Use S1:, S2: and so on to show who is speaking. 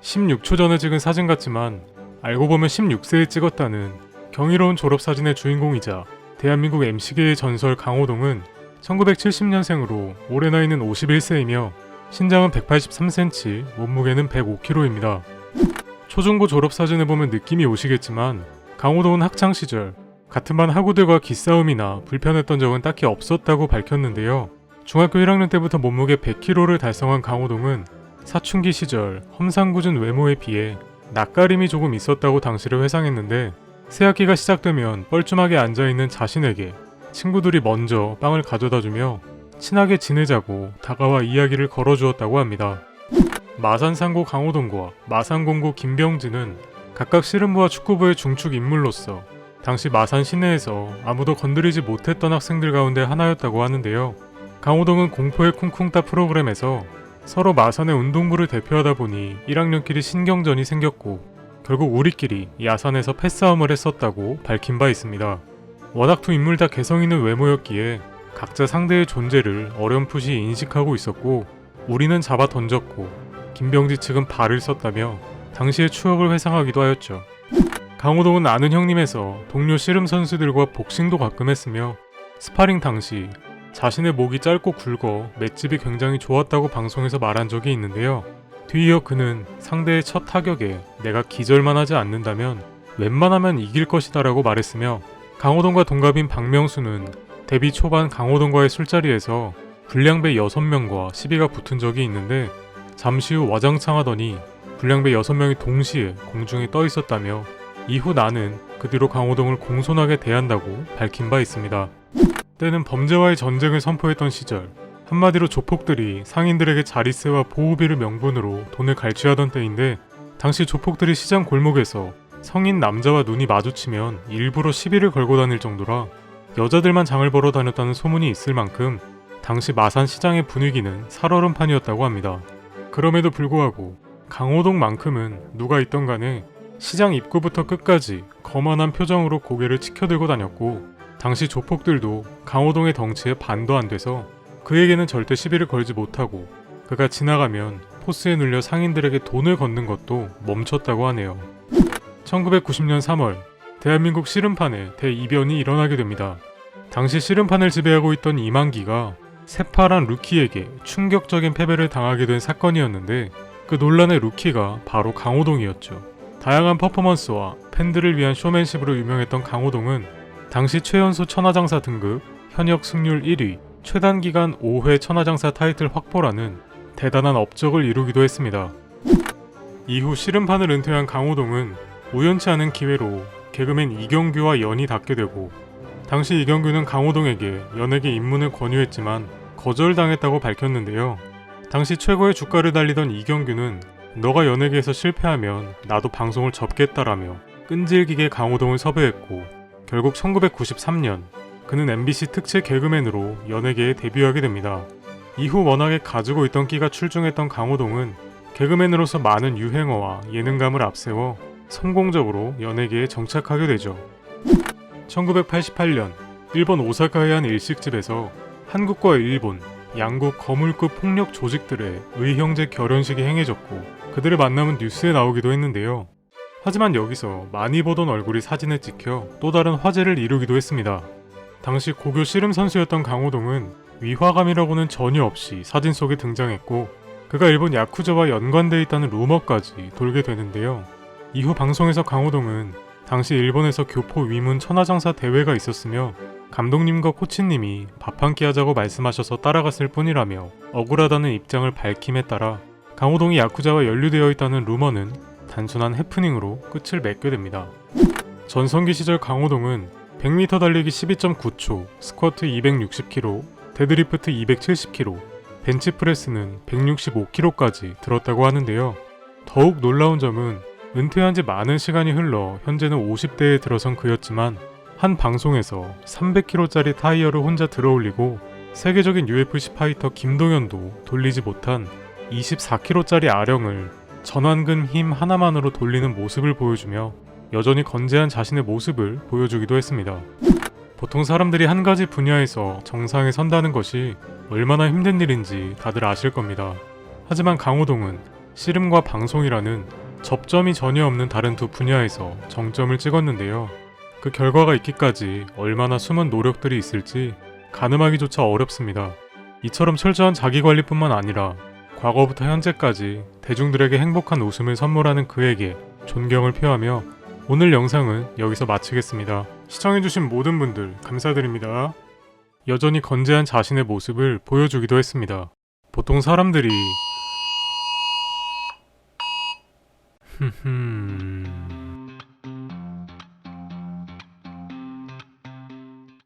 S1: 16초 전에 찍은 사진 같지만 알고 보면 16세에 찍었다는 경이로운 졸업사진의 주인공이자 대한민국 MC계의 전설 강호동은 1970년생으로 올해 나이는 51세이며 신장은 183cm, 몸무게는 105kg입니다. 초중고 졸업사진을 보면 느낌이 오시겠지만 강호동은 학창시절 같은 반 학우들과 기싸움이나 불편했던 적은 딱히 없었다고 밝혔는데요. 중학교 1학년 때부터 몸무게 100kg를 달성한 강호동은 사춘기 시절 험상궂은 외모에 비해 낯가림이 조금 있었다고 당시를 회상했는데 새학기가 시작되면 뻘쭘하게 앉아있는 자신에게 친구들이 먼저 빵을 가져다주며 친하게 지내자고 다가와 이야기를 걸어주었다고 합니다. 마산상고 강호동과 마산공고 김병진은 각각 씨름부와 축구부의 중축 인물로서 당시 마산 시내에서 아무도 건드리지 못했던 학생들 가운데 하나였다고 하는데요. 강호동은 공포의 쿵쿵따 프로그램에서 서로 마산의 운동부를 대표하다 보니 1학년끼리 신경전이 생겼고 결국 우리끼리 야산에서 패싸움을 했었다고 밝힌 바 있습니다. 워낙 두 인물 다 개성 있는 외모였기에 각자 상대의 존재를 어렴풋이 인식하고 있었고 우리는 잡아 던졌고 김병지 측은 발을 썼다며 당시의 추억을 회상하기도 하였죠. 강호동은 아는 형님에서 동료 씨름 선수들과 복싱도 가끔 했으며 스파링 당시 자신의 목이 짧고 굵어 맷집이 굉장히 좋았다고 방송에서 말한 적이 있는데요. 뒤이어 그는 상대의 첫 타격에 내가 기절만 하지 않는다면 웬만하면 이길 것이다 라고 말했으며 강호동과 동갑인 박명수는 데뷔 초반 강호동과의 술자리에서 불량배 6명과 시비가 붙은 적이 있는데 잠시 후 와장창하더니 불량배 6명이 동시에 공중에 떠 있었다며 이후 나는 그 뒤로 강호동을 공손하게 대한다고 밝힌 바 있습니다. 때는 범죄와의 전쟁을 선포했던 시절, 한마디로 조폭들이 상인들에게 자릿세와 보호비를 명분으로 돈을 갈취하던 때인데 당시 조폭들이 시장 골목에서 성인 남자와 눈이 마주치면 일부러 시비를 걸고 다닐 정도라 여자들만 장을 보러 다녔다는 소문이 있을 만큼 당시 마산 시장의 분위기는 살얼음판이었다고 합니다. 그럼에도 불구하고 강호동만큼은 누가 있던 간에 시장 입구부터 끝까지 거만한 표정으로 고개를 치켜들고 다녔고 당시 조폭들도 강호동의 덩치에 반도 안 돼서 그에게는 절대 시비를 걸지 못하고 그가 지나가면 포스에 눌려 상인들에게 돈을 걷는 것도 멈췄다고 하네요. 1990년 3월 대한민국 씨름판에 대이변이 일어나게 됩니다. 당시 씨름판을 지배하고 있던 이만기가 새파란 루키에게 충격적인 패배를 당하게 된 사건이었는데 그 논란의 루키가 바로 강호동이었죠. 다양한 퍼포먼스와 팬들을 위한 쇼맨십으로 유명했던 강호동은 당시 최연소 천하장사 등급, 현역 승률 1위, 최단기간 5회 천하장사 타이틀 확보라는 대단한 업적을 이루기도 했습니다. 이후 씨름판을 은퇴한 강호동은 우연치 않은 기회로 개그맨 이경규와 연이 닿게 되고 당시 이경규는 강호동에게 연예계 입문을 권유했지만 거절당했다고 밝혔는데요. 당시 최고의 주가를 달리던 이경규는 너가 연예계에서 실패하면 나도 방송을 접겠다라며 끈질기게 강호동을 섭외했고 결국 1993년 그는 MBC 특채 개그맨으로 연예계에 데뷔하게 됩니다. 이후 워낙에 가지고 있던 끼가 출중했던 강호동은 개그맨으로서 많은 유행어와 예능감을 앞세워 성공적으로 연예계에 정착하게 되죠. 1988년 일본 오사카의 한 일식집에서 한국과 일본, 양국 거물급 폭력 조직들의 의형제 결연식이 행해졌고 그들을 만나면 뉴스에 나오기도 했는데요. 하지만 여기서 많이 보던 얼굴이 사진에 찍혀 또 다른 화제를 이루기도 했습니다. 당시 고교 씨름 선수였던 강호동은 위화감이라고는 전혀 없이 사진 속에 등장했고 그가 일본 야쿠자와 연관되어 있다는 루머까지 돌게 되는데요. 이후 방송에서 강호동은 당시 일본에서 교포 위문 천하장사 대회가 있었으며 감독님과 코치님이 밥 한 끼 하자고 말씀하셔서 따라갔을 뿐이라며 억울하다는 입장을 밝힘에 따라 강호동이 야쿠자와 연루되어 있다는 루머는 단순한 해프닝으로 끝을 맺게 됩니다. 전성기 시절 강호동은 100m 달리기 12.9초, 스쿼트 260kg, 데드리프트 270kg, 벤치프레스는 165kg까지 들었다고 하는데요. 더욱 놀라운 점은 은퇴한 지 많은 시간이 흘러 현재는 50대에 들어선 그였지만 한 방송에서 300kg짜리 타이어를 혼자 들어올리고 세계적인 UFC 파이터 김동현도 돌리지 못한 24kg짜리 아령을 전완근 힘 하나만으로 돌리는 모습을 보여주며 여전히 건재한 자신의 모습을 보여주기도 했습니다. 보통 사람들이 한 가지 분야에서 정상에 선다는 것이 얼마나 힘든 일인지 다들 아실 겁니다. 하지만 강호동은 씨름과 방송이라는 접점이 전혀 없는 다른 두 분야에서 정점을 찍었는데요. 그 결과가 있기까지 얼마나 숨은 노력들이 있을지 가늠하기조차 어렵습니다. 이처럼 철저한 자기관리뿐만 아니라 과거부터 현재까지 대중들에게 행복한 웃음을 선물하는 그에게 존경을 표하며 오늘 영상은 여기서 마치겠습니다. 시청해주신 모든 분들 감사드립니다. 여전히 건재한 자신의 모습을 보여주기도 했습니다. 보통 사람들이